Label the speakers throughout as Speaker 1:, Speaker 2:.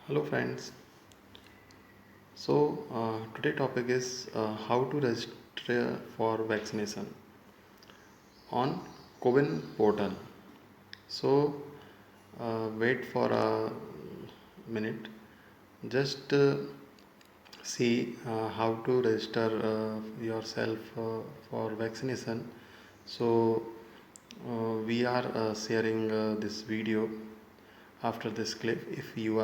Speaker 1: Hello friends. Today topic is how to register for vaccination on CoWIN portal. So wait for a minute. Just see how to register yourself for vaccination. So we are sharing this video after this clip. If you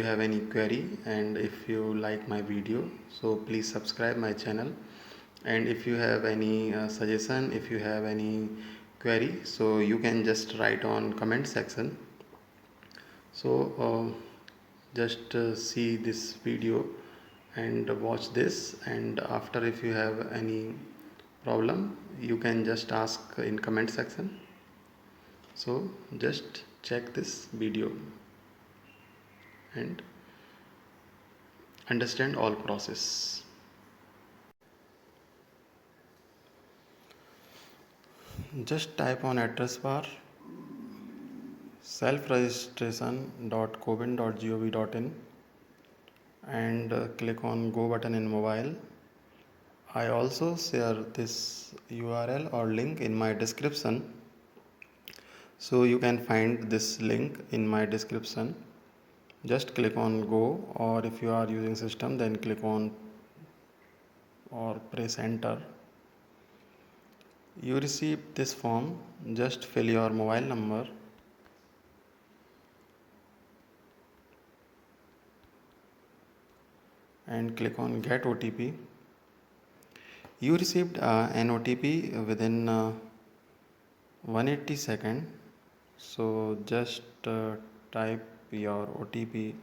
Speaker 1: have any query and if you like my video, so please subscribe my channel. And if you have any suggestion, if you have any query, so you can just write on comment section. So just see this video and watch this, and after, if you have any problem, you can just ask in comment section. So just check this video and understand all process. Just type on address bar self-registration.cowin.gov.in and click on go button in mobile. I also share this URL or link in my description, so you can find this link in my description. Just click on go, or if you are using system, then click on or press enter. You receive this form. Just fill your mobile number and click on get OTP. You received an OTP within 180 seconds. So just type your OTP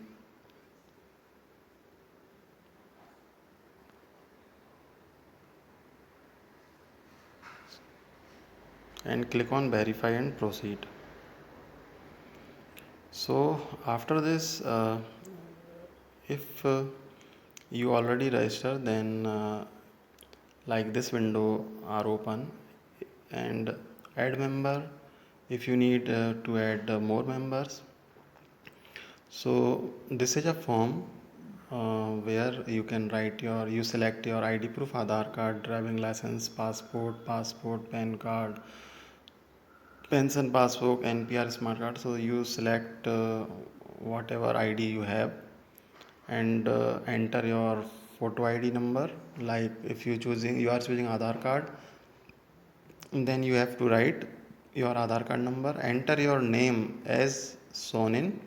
Speaker 1: and click on verify and proceed. So after this, if you already registered, then like this window are open, and add member if you need to add more members. So this is a form where you can write you select your ID proof, Aadhaar card, driving license, passport, PAN card, pension passbook, NPR smart card. So you select whatever ID you have and enter your photo ID number. Like if you are choosing Aadhaar card, then you have to write your Aadhaar card number, enter your name as shown in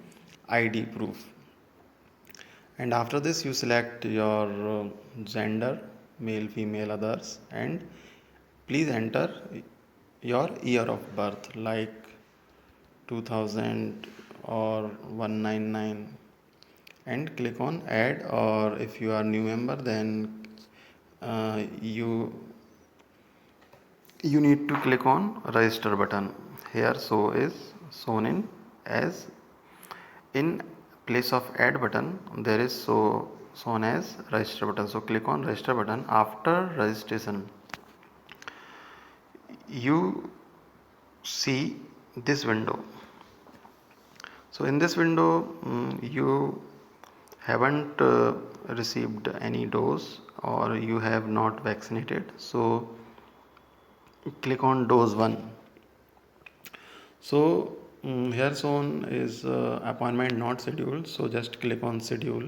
Speaker 1: ID proof, and after this you select your gender, male, female, others, and please enter your year of birth like 2000 or 199 and click on add, or if you are new member, then you need to click on register button here. So is shown in as in place of add button, there is shown as register button. So click on register button. After registration, you see this window. So in this window, you haven't received any dose or you have not vaccinated, so click on dose 1. So here shown is appointment not scheduled, so just click on schedule.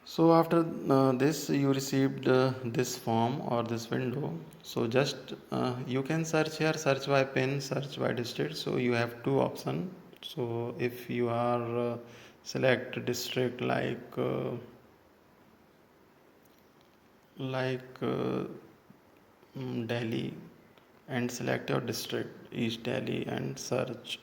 Speaker 1: So after this, you received this form or this window. So just you can search here, search by pin, search by district. So you have two options. So if you are select district like Delhi, and select your district East Delhi and search.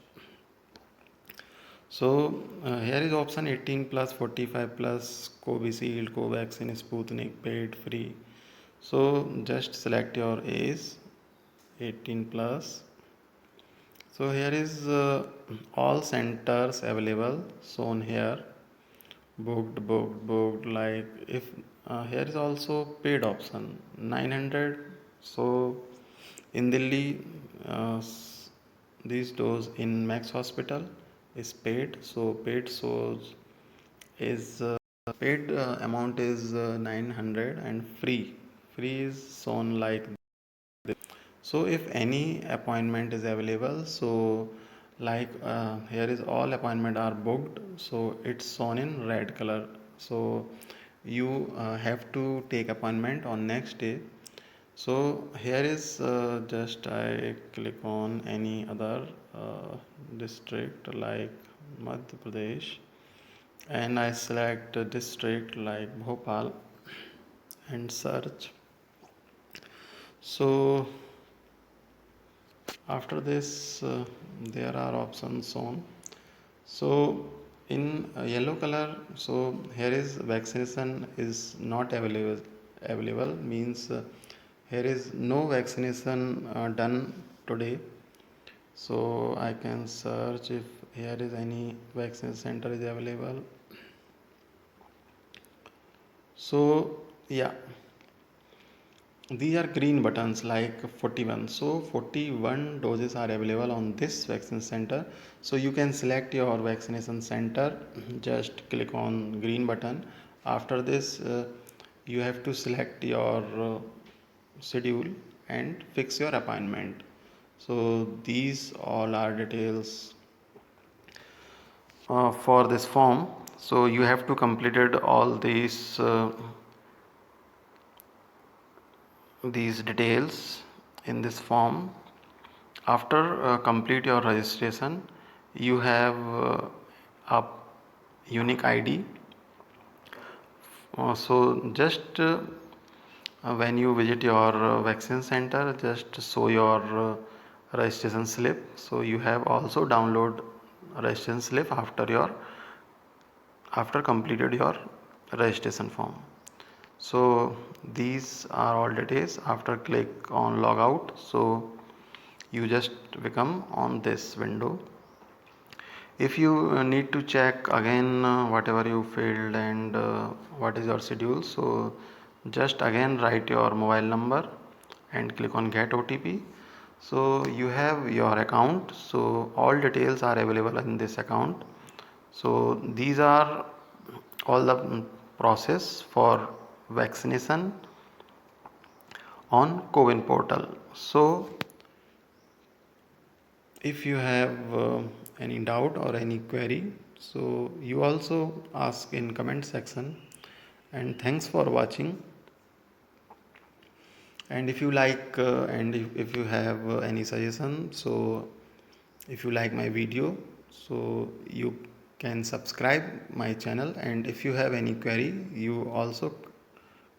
Speaker 1: So here is option 18 plus 45 plus Covishield, Covaxin, Sputnik, paid free. So just select your age 18 plus. So here is all centers available shown here, booked, like if here is also paid option 900. So in Delhi, these dose in Max Hospital is paid. So paid shows is paid amount is 900, and free is shown like this. So if any appointment is available, so like here is all appointment are booked, so it's shown in red color. So you have to take appointment on next day. So here is just I click on any other district like Madhya Pradesh, and I select a district like Bhopal and search. So after this there are options shown. So in yellow color, so here is vaccination is not available means here is no vaccination done today. So I can search if here is any vaccination center is available. So yeah, these are green buttons like 41. So 41 doses are available on this vaccine center. So you can select your vaccination center. Just click on green button. After this, you have to select your schedule and fix your appointment. So these all are details for this form. So you have to completed all these details in this form. After complete your registration, you have a unique ID. So just when you visit your vaccine center, just show your registration slip. So you have also download registration slip after completed your registration form. So these are all details. After click on logout, so you just become on this window. If you need to check again whatever you filled and what is your schedule, so just again write your mobile number and click on get OTP. So you have your account, so all details are available in this account. So these are all the process for vaccination on CoWIN portal. So if you have any doubt or any query, so you also ask in comment section. And thanks for watching. And if you like and if you have any suggestion, so if you like my video, so you can subscribe my channel, and if you have any query, you also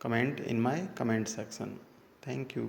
Speaker 1: comment in my comment section. Thank you.